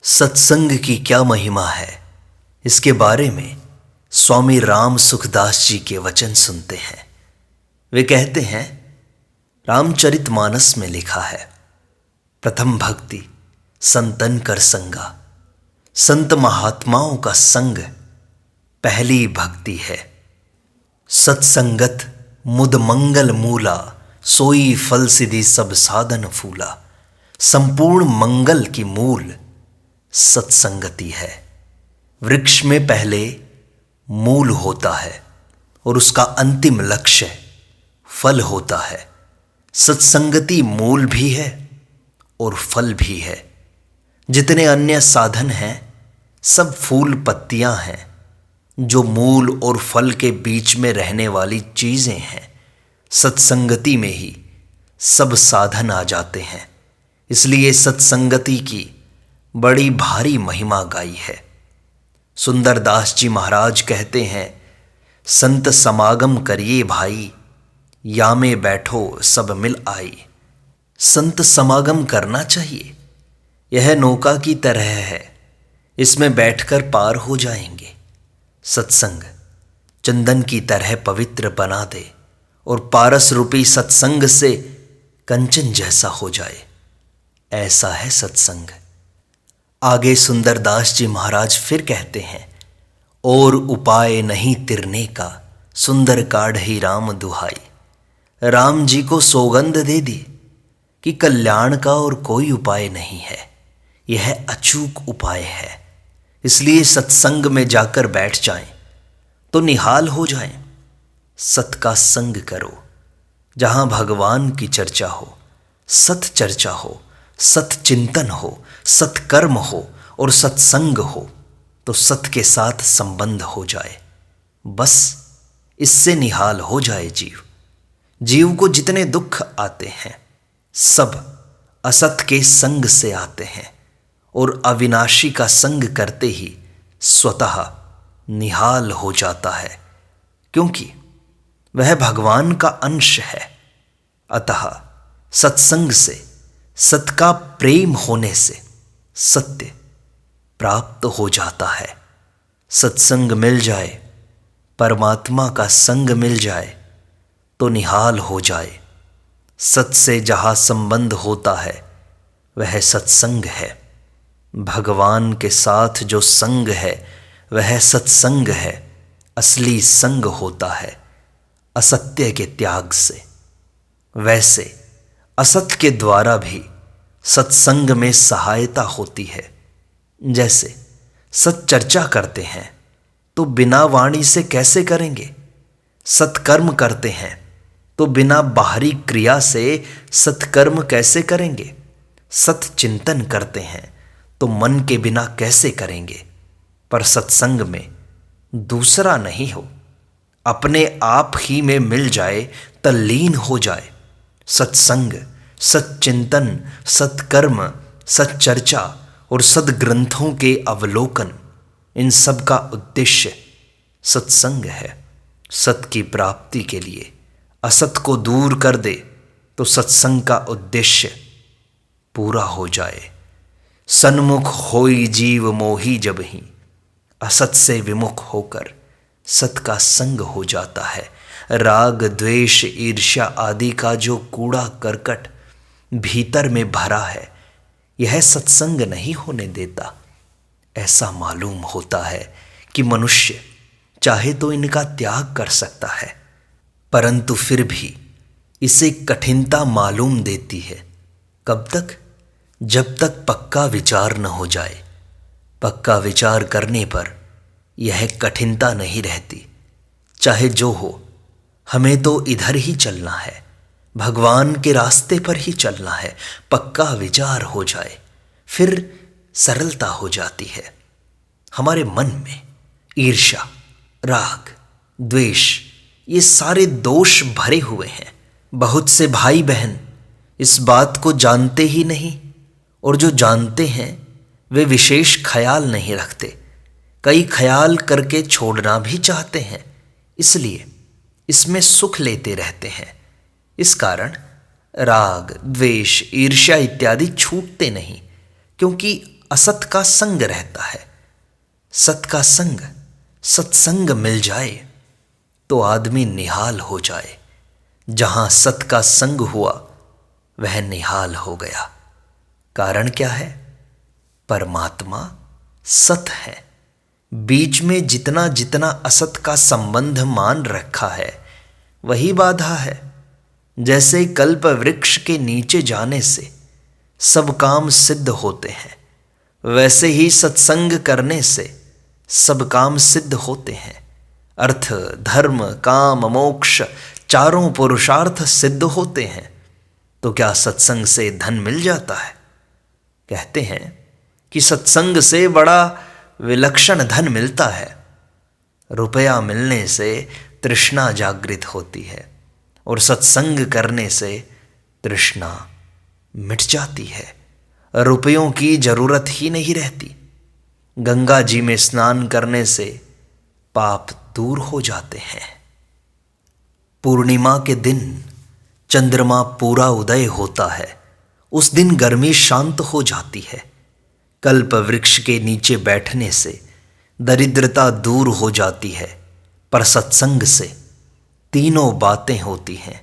सत्संग की क्या महिमा है, इसके बारे में स्वामी राम सुखदास जी के वचन सुनते हैं। वे कहते हैं, रामचरितमानस में लिखा है, प्रथम भक्ति संतन कर संगा। संत महात्माओं का संग पहली भक्ति है। सत्संगत मुद मंगल मूला, सोई फल सिद्धि सब साधन फूला। संपूर्ण मंगल की मूल सत्संगति है। वृक्ष में पहले मूल होता है और उसका अंतिम लक्ष्य फल होता है। सत्संगति मूल भी है और फल भी है। जितने अन्य साधन हैं सब फूल पत्तियां हैं। जो मूल और फल के बीच में रहने वाली चीजें हैं, सत्संगति में ही सब साधन आ जाते हैं। इसलिए सत्संगति की बड़ी भारी महिमा गाई है। सुंदरदास जी महाराज कहते हैं, संत समागम करिए भाई, या में बैठो सब मिल आई। संत समागम करना चाहिए। यह नौका की तरह है, इसमें बैठकर पार हो जाएंगे। सत्संग चंदन की तरह पवित्र बना दे और पारस रूपी सत्संग से कंचन जैसा हो जाए। ऐसा है सत्संग। आगे सुंदरदास जी महाराज फिर कहते हैं, और उपाय नहीं तिरने का, सुंदर काढ़ी राम दुहाई। राम जी को सौगंध दे दी कि कल्याण का और कोई उपाय नहीं है, यह अचूक उपाय है। इसलिए सत्संग में जाकर बैठ जाएं तो निहाल हो जाएं। सत का संग करो, जहां भगवान की चर्चा हो, सत चर्चा हो, सत चिंतन हो, सत्कर्म हो और सत्संग हो, तो सत के साथ संबंध हो जाए। बस इससे निहाल हो जाए जीव। जीव को जितने दुख आते हैं सब असत के संग से आते हैं, और अविनाशी का संग करते ही स्वतः निहाल हो जाता है, क्योंकि वह भगवान का अंश है। अतः सत्संग से, सत का प्रेम होने से सत्य प्राप्त हो जाता है। सत्संग मिल जाए, परमात्मा का संग मिल जाए तो निहाल हो जाए। सत से जहाँ संबंध होता है वह सत्संग है। भगवान के साथ जो संग है वह सत्संग है। असली संग होता है असत्य के त्याग से। वैसे असत के द्वारा भी सत्संग में सहायता होती है। जैसे सत्चर्चा करते हैं तो बिना वाणी से कैसे करेंगे? सत्कर्म करते हैं तो बिना बाहरी क्रिया से सत्कर्म कैसे करेंगे? सत चिंतन करते हैं तो मन के बिना कैसे करेंगे? पर सत्संग में दूसरा नहीं हो, अपने आप ही में मिल जाए, तल्लीन हो जाए। सत्संग, सच्चिंतन, सत्कर्म, सच्चर्चा और सद्ग्रंथों के अवलोकन, इन सब का उद्देश्य सत्संग है। सत की प्राप्ति के लिए असत को दूर कर दे तो सत्संग का उद्देश्य पूरा हो जाए। सन्मुख होई जीव मोही जब ही, असत से विमुख होकर सत का संग हो जाता है। राग द्वेष ईर्ष्या आदि का जो कूड़ा करकट भीतर में भरा है, यह सत्संग नहीं होने देता। ऐसा मालूम होता है कि मनुष्य चाहे तो इनका त्याग कर सकता है, परंतु फिर भी इसे कठिनता मालूम देती है। कब तक? जब तक पक्का विचार न हो जाए। पक्का विचार करने पर यह कठिनता नहीं रहती। चाहे जो हो, हमें तो इधर ही चलना है, भगवान के रास्ते पर ही चलना है। पक्का विचार हो जाए फिर सरलता हो जाती है। हमारे मन में ईर्ष्या, राग, द्वेष, ये सारे दोष भरे हुए हैं। बहुत से भाई बहन इस बात को जानते ही नहीं, और जो जानते हैं वे विशेष ख्याल नहीं रखते। कई ख्याल करके छोड़ना भी चाहते हैं, इसलिए इसमें सुख लेते रहते हैं। इस कारण राग, द्वेष, ईर्ष्या इत्यादि छूटते नहीं, क्योंकि असत का संग रहता है। सत का संग, सत्संग मिल जाए तो आदमी निहाल हो जाए। जहां सत का संग हुआ वह निहाल हो गया। कारण क्या है? परमात्मा सत है। बीच में जितना जितना असत का संबंध मान रखा है वही बाधा है। जैसे कल्प वृक्ष के नीचे जाने से सब काम सिद्ध होते हैं, वैसे ही सत्संग करने से सब काम सिद्ध होते हैं। अर्थ, धर्म, काम, मोक्ष चारों पुरुषार्थ सिद्ध होते हैं। तो क्या सत्संग से धन मिल जाता है? कहते हैं कि सत्संग से बड़ा विलक्षण धन मिलता है। रुपया मिलने से तृष्णा जागृत होती है और सत्संग करने से तृष्णा मिट जाती है। रुपयों की जरूरत ही नहीं रहती। गंगा जी में स्नान करने से पाप दूर हो जाते हैं। पूर्णिमा के दिन चंद्रमा पूरा उदय होता है। उस दिन गर्मी शांत हो जाती है। कल्प वृक्ष के नीचे बैठने से दरिद्रता दूर हो जाती है। पर सत्संग से तीनों बातें होती हैं।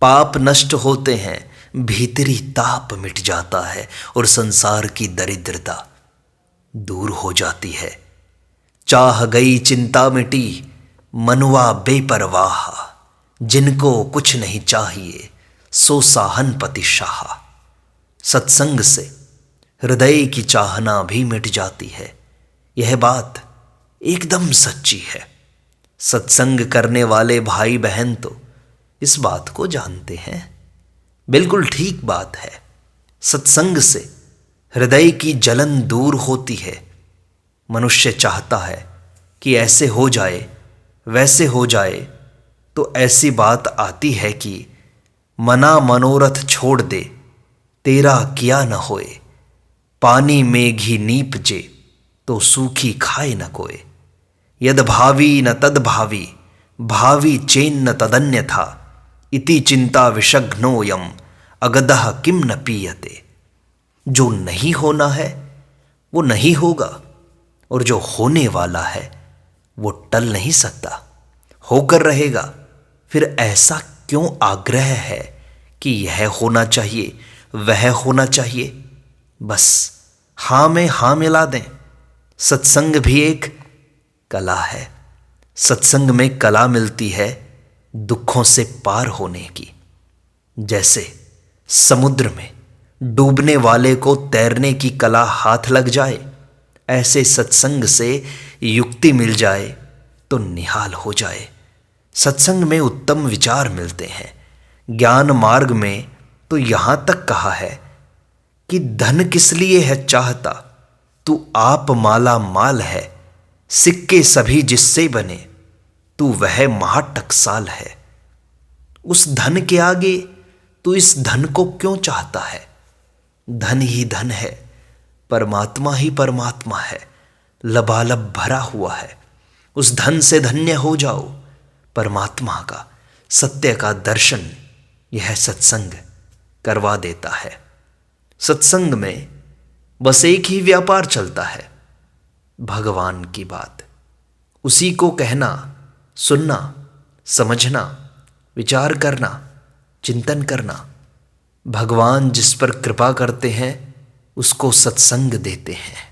पाप नष्ट होते हैं, भीतरी ताप मिट जाता है और संसार की दरिद्रता दूर हो जाती है। चाह गई चिंता मिटी, मनुआ बेपरवाह। जिनको कुछ नहीं चाहिए सो साहनपति शाह। सत्संग से हृदय की चाहना भी मिट जाती है। यह बात एकदम सच्ची है। सत्संग करने वाले भाई बहन तो इस बात को जानते हैं। बिल्कुल ठीक बात है। सत्संग से हृदय की जलन दूर होती है। मनुष्य चाहता है कि ऐसे हो जाए, वैसे हो जाए, तो ऐसी बात आती है कि मना मनोरथ छोड़ दे, तेरा किया न होए। पानी में घी नीप जे, तो सूखी खाए न कोय। यद भावी न तद भावी, भावी चेन्न न तदन्यथा। इति चिंता विषघ्नोयम, अगदह किम न पीयते। जो नहीं होना है वो नहीं होगा, और जो होने वाला है वो टल नहीं सकता, होकर रहेगा। फिर ऐसा क्यों आग्रह है कि यह होना चाहिए, वह होना चाहिए? बस हाँ में हाँ मिला दें। सत्संग भी एक कला है। सत्संग में कला मिलती है दुखों से पार होने की। जैसे समुद्र में डूबने वाले को तैरने की कला हाथ लग जाए, ऐसे सत्संग से युक्ति मिल जाए तो निहाल हो जाए। सत्संग में उत्तम विचार मिलते हैं। ज्ञान मार्ग में तो यहां तक कहा है कि धन किस लिए है चाहता, तू आप माला माल है। सिक्के सभी जिससे बने, तू वह महाटकसाल है। उस धन के आगे तू इस धन को क्यों चाहता है? धन ही धन है, परमात्मा ही परमात्मा है, लबालब भरा हुआ है। उस धन से धन्य हो जाओ। परमात्मा का, सत्य का दर्शन यह सत्संग करवा देता है। सत्संग में बस एक ही व्यापार चलता है, भगवान की बात। उसी को कहना, सुनना, समझना, विचार करना, चिंतन करना। भगवान जिस पर कृपा करते हैं उसको सत्संग देते हैं।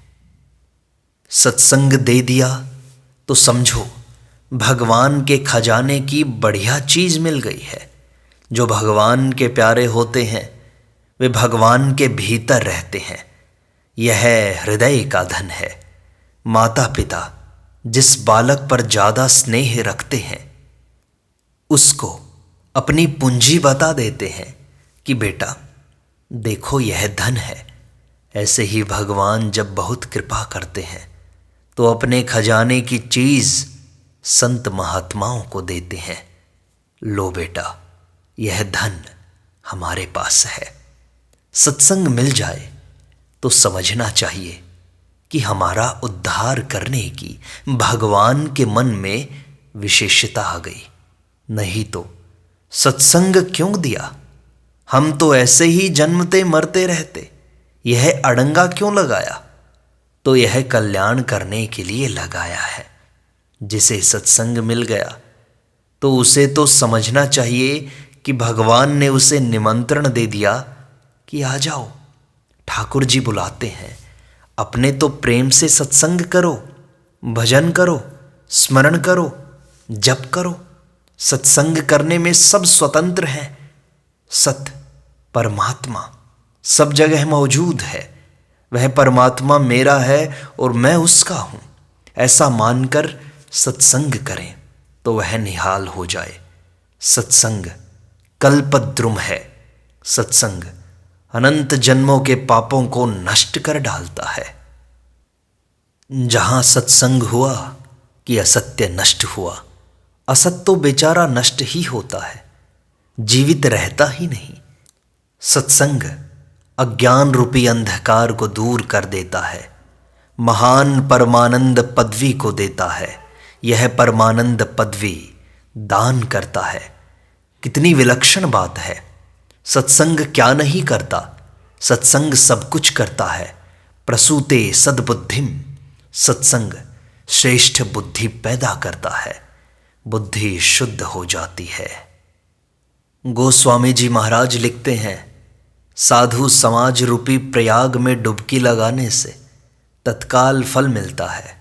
सत्संग दे दिया तो समझो भगवान के खजाने की बढ़िया चीज मिल गई है। जो भगवान के प्यारे होते हैं वे भगवान के भीतर रहते हैं। यह हृदय का धन है। माता पिता जिस बालक पर ज्यादा स्नेह रखते हैं उसको अपनी पूंजी बता देते हैं कि बेटा देखो यह धन है। ऐसे ही भगवान जब बहुत कृपा करते हैं तो अपने खजाने की चीज संत महात्माओं को देते हैं। लो बेटा यह धन हमारे पास है। सत्संग मिल जाए तो समझना चाहिए कि हमारा उद्धार करने की भगवान के मन में विशेषता आ गई। नहीं तो सत्संग क्यों दिया? हम तो ऐसे ही जन्मते मरते रहते। यह अड़ंगा क्यों लगाया? तो यह कल्याण करने के लिए लगाया है। जिसे सत्संग मिल गया तो उसे तो समझना चाहिए कि भगवान ने उसे निमंत्रण दे दिया कि आ जाओ, ठाकुर जी बुलाते हैं। अपने तो प्रेम से सत्संग करो, भजन करो, स्मरण करो, जप करो। सत्संग करने में सब स्वतंत्र हैं। सत परमात्मा सब जगह मौजूद है। वह परमात्मा मेरा है और मैं उसका हूं, ऐसा मानकर सत्संग करें तो वह निहाल हो जाए। सत्संग कल्पद्रुम है। सत्संग अनंत जन्मों के पापों को नष्ट कर डालता है। जहां सत्संग हुआ कि असत्य नष्ट हुआ। असत तो बेचारा नष्ट ही होता है, जीवित रहता ही नहीं। सत्संग अज्ञान रूपी अंधकार को दूर कर देता है, महान परमानंद पदवी को देता है। यह परमानंद पदवी दान करता है। कितनी विलक्षण बात है। सत्संग क्या नहीं करता, सत्संग सब कुछ करता है। प्रसूते सद्बुद्धिम, सत्संग श्रेष्ठ बुद्धि पैदा करता है। बुद्धि शुद्ध हो जाती है। गोस्वामी जी महाराज लिखते हैं, साधु समाज रूपी प्रयाग में डुबकी लगाने से तत्काल फल मिलता है।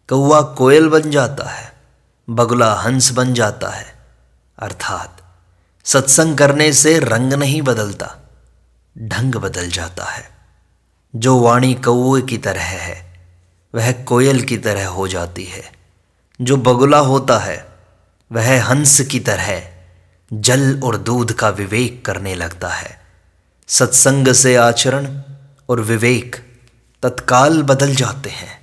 कौवा कोयल बन जाता है, बगुला हंस बन जाता है। अर्थात सत्संग करने से रंग नहीं बदलता, ढंग बदल जाता है। जो वाणी कौवे की तरह है वह कोयल की तरह हो जाती है। जो बगुला होता है वह हंस की तरह जल और दूध का विवेक करने लगता है। सत्संग से आचरण और विवेक तत्काल बदल जाते हैं।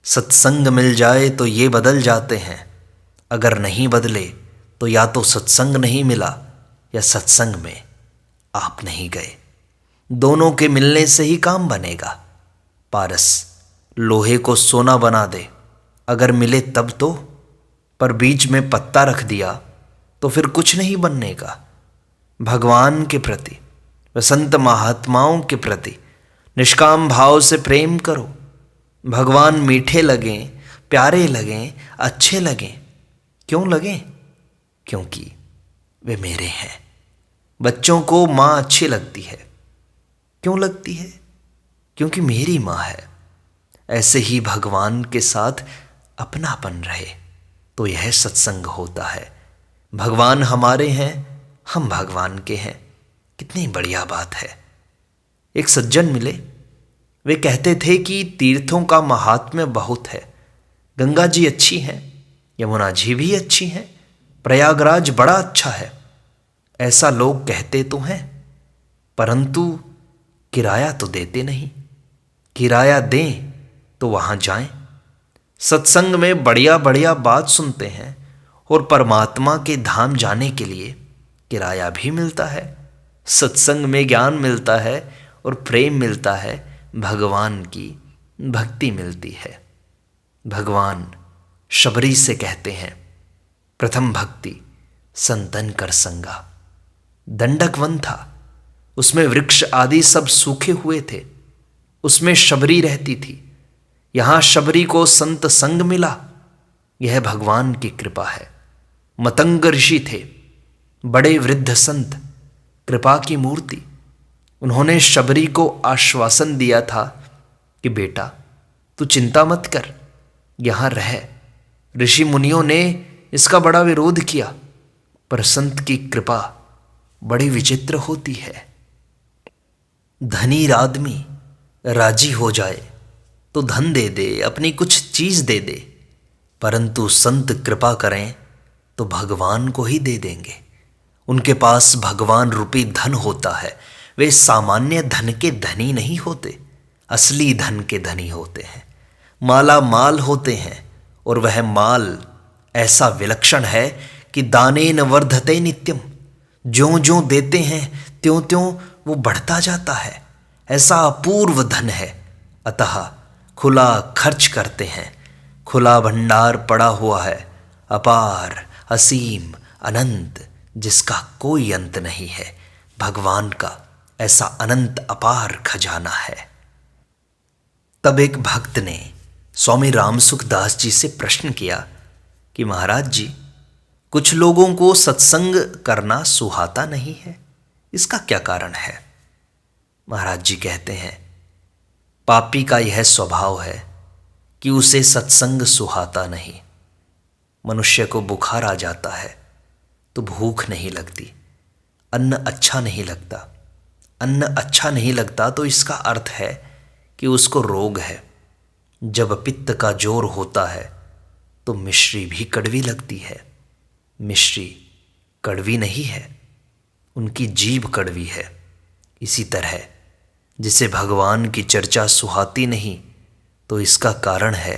सत्संग मिल जाए तो ये बदल जाते हैं, अगर नहीं बदले तो या तो सत्संग नहीं मिला या सत्संग में आप नहीं गए। दोनों के मिलने से ही काम बनेगा। पारस लोहे को सोना बना दे, अगर मिले तब तो, पर बीच में पत्ता रख दिया तो फिर कुछ नहीं बनने का। भगवान के प्रति व संत महात्माओं के प्रति निष्काम भाव से प्रेम करो। भगवान मीठे लगें, प्यारे लगें, अच्छे लगें। क्यों लगें? क्योंकि वे मेरे हैं। बच्चों को माँ अच्छी लगती है। क्यों लगती है? क्योंकि मेरी माँ है। ऐसे ही भगवान के साथ अपनापन रहे तो यह सत्संग होता है। भगवान हमारे हैं, हम भगवान के हैं। कितनी बढ़िया बात है। एक सज्जन मिले, वे कहते थे कि तीर्थों का महात्म्य बहुत है। गंगा जी अच्छी हैं, यमुना जी भी अच्छी हैं, प्रयागराज बड़ा अच्छा है। ऐसा लोग कहते तो हैं, परंतु किराया तो देते नहीं। किराया दें तो वहां जाएं। सत्संग में बढ़िया बढ़िया बात सुनते हैं और परमात्मा के धाम जाने के लिए किराया भी मिलता है। सत्संग में ज्ञान मिलता है और प्रेम मिलता है, भगवान की भक्ति मिलती है। भगवान शबरी से कहते हैं, प्रथम भक्ति संतन कर संगा। दंडक वन था, उसमें वृक्ष आदि सब सूखे हुए थे, उसमें शबरी रहती थी। यहां शबरी को संत संग मिला, यह भगवान की कृपा है। मतंग ऋषि थे, बड़े वृद्ध संत, कृपा की मूर्ति। उन्होंने शबरी को आश्वासन दिया था कि बेटा तू चिंता मत कर, यहां रह। ऋषि मुनियों ने इसका बड़ा विरोध किया, पर संत की कृपा बड़ी विचित्र होती है। धनी आदमी राजी हो जाए तो धन दे दे, अपनी कुछ चीज दे दे, परंतु संत कृपा करें तो भगवान को ही दे देंगे। उनके पास भगवान रूपी धन होता है। वे सामान्य धन के धनी नहीं होते, असली धन के धनी होते हैं। माला माल होते हैं और वह माल ऐसा विलक्षण है कि दानेन वर्धते नित्यम। ज्यों ज्यों देते हैं त्यों त्यों वो बढ़ता जाता है। ऐसा अपूर्व धन है, अतः खुला खर्च करते हैं। खुला भंडार पड़ा हुआ है, अपार, असीम, अनंत, जिसका कोई अंत नहीं है। भगवान का ऐसा अनंत अपार खजाना है। तब एक भक्त ने स्वामी रामसुख दास जी से प्रश्न किया कि महाराज जी, कुछ लोगों को सत्संग करना सुहाता नहीं है, इसका क्या कारण है? महाराज जी कहते हैं, पापी का यह स्वभाव है कि उसे सत्संग सुहाता नहीं। मनुष्य को बुखार आ जाता है तो भूख नहीं लगती, अन्न अच्छा नहीं लगता। अन्न अच्छा नहीं लगता तो इसका अर्थ है कि उसको रोग है। जब पित्त का जोर होता है तो मिश्री भी कड़वी लगती है। मिश्री कड़वी नहीं है, उनकी जीभ कड़वी है। इसी तरह जिसे भगवान की चर्चा सुहाती नहीं तो इसका कारण है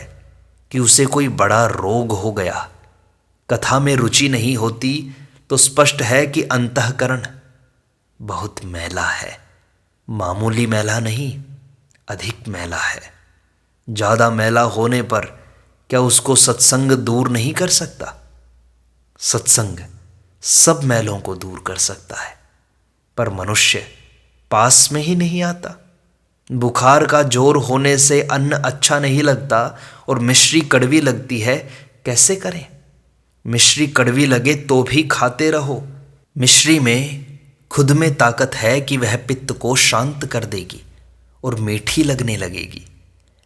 कि उसे कोई बड़ा रोग हो गया। कथा में रुचि नहीं होती तो स्पष्ट है कि अंतःकरण बहुत मैला है। मामूली मैला नहीं, अधिक मैला है। ज़्यादा मैला होने पर क्या उसको सत्संग दूर नहीं कर सकता? सत्संग सब मैलों को दूर कर सकता है, पर मनुष्य पास में ही नहीं आता। बुखार का जोर होने से अन्न अच्छा नहीं लगता और मिश्री कड़वी लगती है, कैसे करें? मिश्री कड़वी लगे तो भी खाते रहो। मिश्री में खुद में ताकत है कि वह पित्त को शांत कर देगी और मीठी लगने लगेगी।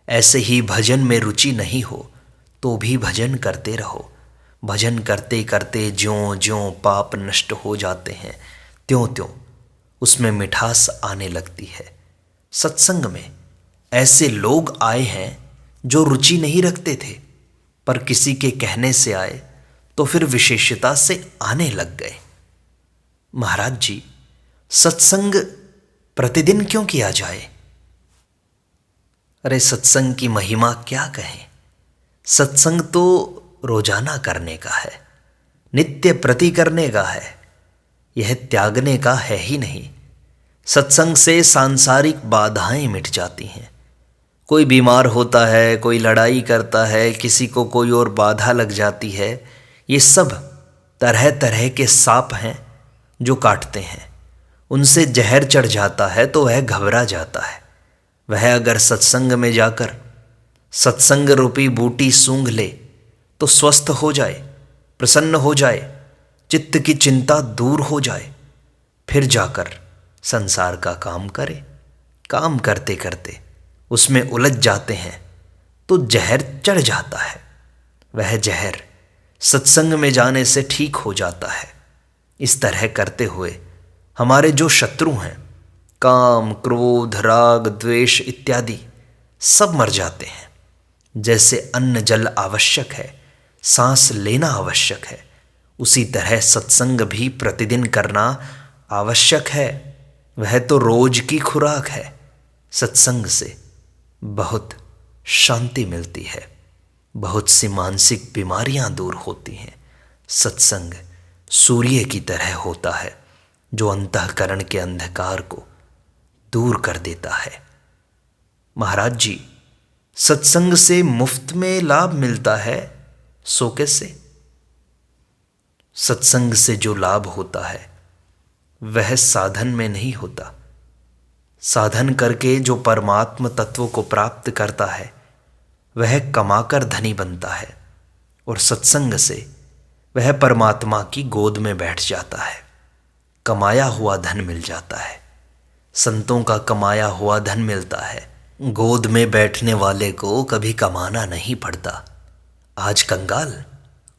ऐसे ही भजन में रुचि नहीं हो तो भी भजन करते रहो। भजन करते करते ज्यों ज्यों पाप नष्ट हो जाते हैं, त्यों त्यों उसमें मिठास आने लगती है। सत्संग में ऐसे लोग आए हैं जो रुचि नहीं रखते थे, पर किसी के कहने से आए तो फिर विशेषता से आने लग गए। महाराज जी, सत्संग प्रतिदिन क्यों किया जाए? अरे सत्संग की महिमा क्या कहें। सत्संग तो रोजाना करने का है, नित्य प्रति करने का है, यह त्यागने का है ही नहीं। सत्संग से सांसारिक बाधाएं मिट जाती हैं। कोई बीमार होता है, कोई लड़ाई करता है, किसी को कोई और बाधा लग जाती है। ये सब तरह तरह के सांप हैं जो काटते हैं। उनसे जहर चढ़ जाता है तो वह घबरा जाता है। वह अगर सत्संग में जाकर सत्संग रूपी बूटी सूंघ ले तो स्वस्थ हो जाए, प्रसन्न हो जाए, चित्त की चिंता दूर हो जाए, फिर जाकर संसार का काम करे। काम करते करते उसमें उलझ जाते हैं तो जहर चढ़ जाता है। वह जहर सत्संग में जाने से ठीक हो जाता है। इस तरह करते हुए हमारे जो शत्रु हैं, काम, क्रोध, राग, द्वेष इत्यादि, सब मर जाते हैं। जैसे अन्न जल आवश्यक है, सांस लेना आवश्यक है, उसी तरह सत्संग भी प्रतिदिन करना आवश्यक है। वह तो रोज की खुराक है। सत्संग से बहुत शांति मिलती है, बहुत सी मानसिक बीमारियां दूर होती हैं। सत्संग सूर्य की तरह होता है जो अंतःकरण के अंधकार को दूर कर देता है। महाराज जी, सत्संग से मुफ्त में लाभ मिलता है, सो कैसे? सत्संग से जो लाभ होता है वह साधन में नहीं होता। साधन करके जो परमात्म तत्व को प्राप्त करता है वह कमाकर धनी बनता है, और सत्संग से वह परमात्मा की गोद में बैठ जाता है। कमाया हुआ धन मिल जाता है। संतों का कमाया हुआ धन मिलता है। गोद में बैठने वाले को कभी कमाना नहीं पड़ता। आज कंगाल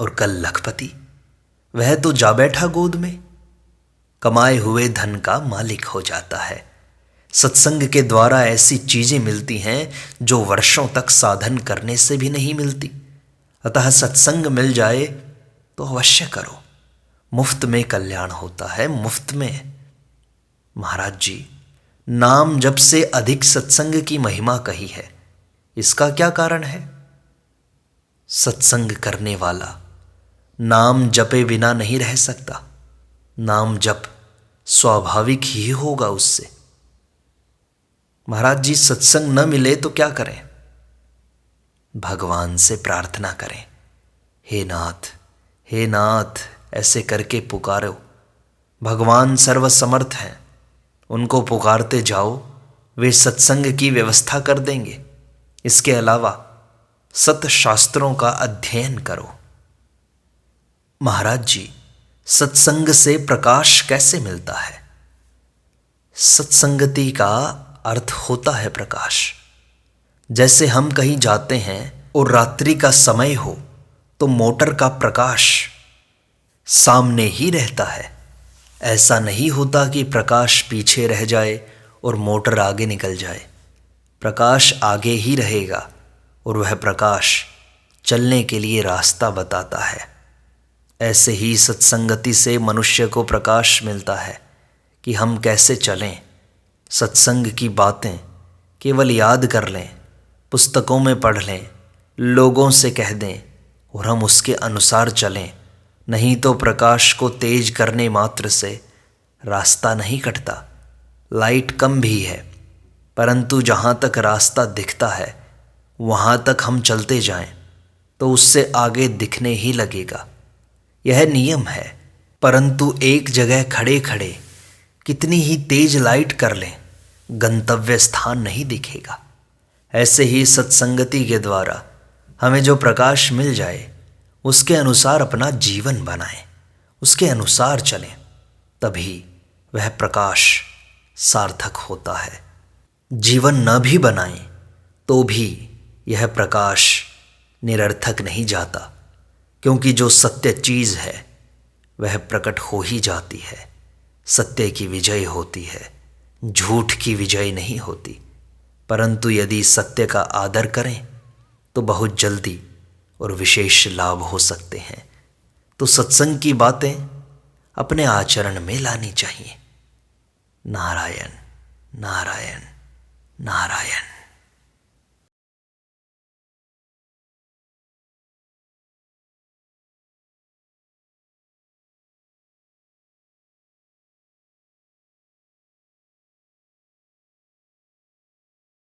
और कल लखपति, वह तो जा बैठा गोद में, कमाए हुए धन का मालिक हो जाता है। सत्संग के द्वारा ऐसी चीजें मिलती हैं जो वर्षों तक साधन करने से भी नहीं मिलती। अतः सत्संग मिल जाए तो अवश्य करो। मुफ्त में कल्याण होता है, मुफ्त में। महाराज जी, नाम जप से अधिक सत्संग की महिमा कही है, इसका क्या कारण है? सत्संग करने वाला नाम जपे बिना नहीं रह सकता। नाम जप स्वाभाविक ही होगा उससे। महाराज जी, सत्संग न मिले तो क्या करें? भगवान से प्रार्थना करें, हे नाथ, हे नाथ, ऐसे करके पुकारो। भगवान सर्वसमर्थ हैं, उनको पुकारते जाओ, वे सत्संग की व्यवस्था कर देंगे। इसके अलावा सत्शास्त्रों का अध्ययन करो। महाराज जी, सत्संग से प्रकाश कैसे मिलता है? सत्संगति का अर्थ होता है प्रकाश। जैसे हम कहीं जाते हैं और रात्रि का समय हो तो मोटर का प्रकाश सामने ही रहता है। ऐसा नहीं होता कि प्रकाश पीछे रह जाए और मोटर आगे निकल जाए। प्रकाश आगे ही रहेगा और वह प्रकाश चलने के लिए रास्ता बताता है। ऐसे ही सत्संगति से मनुष्य को प्रकाश मिलता है कि हम कैसे चलें। सत्संग की बातें केवल याद कर लें, पुस्तकों में पढ़ लें, लोगों से कह दें और हम उसके अनुसार चलें, नहीं तो प्रकाश को तेज करने मात्र से रास्ता नहीं कटता। लाइट कम भी है, परंतु जहाँ तक रास्ता दिखता है वहाँ तक हम चलते जाएं तो उससे आगे दिखने ही लगेगा। यह नियम है। परंतु एक जगह खड़े खड़े कितनी ही तेज लाइट कर लें, गंतव्य स्थान नहीं दिखेगा। ऐसे ही सत्संगति के द्वारा हमें जो प्रकाश मिल जाए उसके अनुसार अपना जीवन बनाएं, उसके अनुसार चलें, तभी वह प्रकाश सार्थक होता है। जीवन न भी बनाएं तो भी यह प्रकाश निरर्थक नहीं जाता, क्योंकि जो सत्य चीज़ है वह प्रकट हो ही जाती है। सत्य की विजय होती है, झूठ की विजय नहीं होती। परंतु यदि सत्य का आदर करें तो बहुत जल्दी और विशेष लाभ हो सकते हैं। तो सत्संग की बातें अपने आचरण में लानी चाहिए। नारायण नारायण नारायण।